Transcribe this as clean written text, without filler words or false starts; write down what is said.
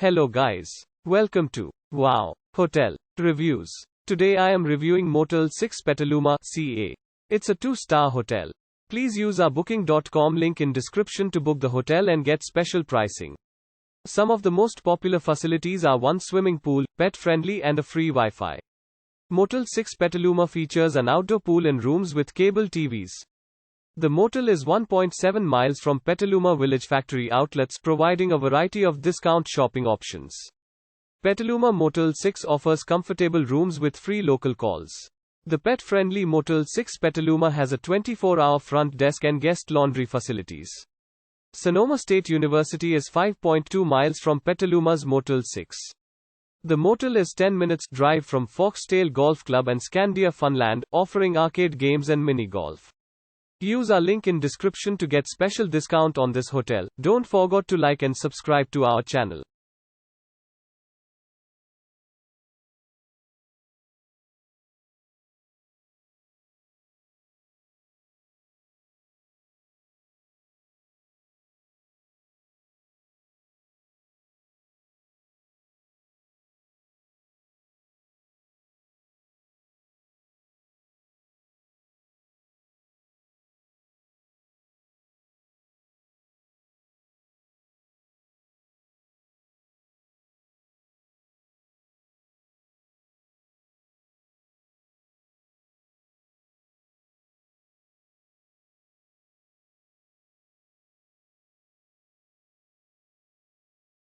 Hello guys. Welcome to Wow Hotel Reviews. Today I am reviewing Motel 6-Petaluma, CA. It's a 2-star hotel. Please use our booking.com link in description to book the hotel and get special pricing. Some of the most popular facilities are one swimming pool, pet-friendly and a free Wi-Fi. Motel 6-Petaluma features an outdoor pool and rooms with cable TVs. The motel is 1.7 miles from Petaluma Village factory outlets, providing a variety of discount shopping options. Petaluma Motel 6 offers comfortable rooms with free local calls. The pet-friendly Motel 6-Petaluma has a 24-hour front desk and guest laundry facilities. Sonoma State University is 5.2 miles from Petaluma's Motel 6. The motel is 10 minutes drive from Foxtail Golf Club and Scandia, Funland, offering arcade games and mini golf. Use our link in description to get special discount on this hotel. Don't forget to like and subscribe to our channel.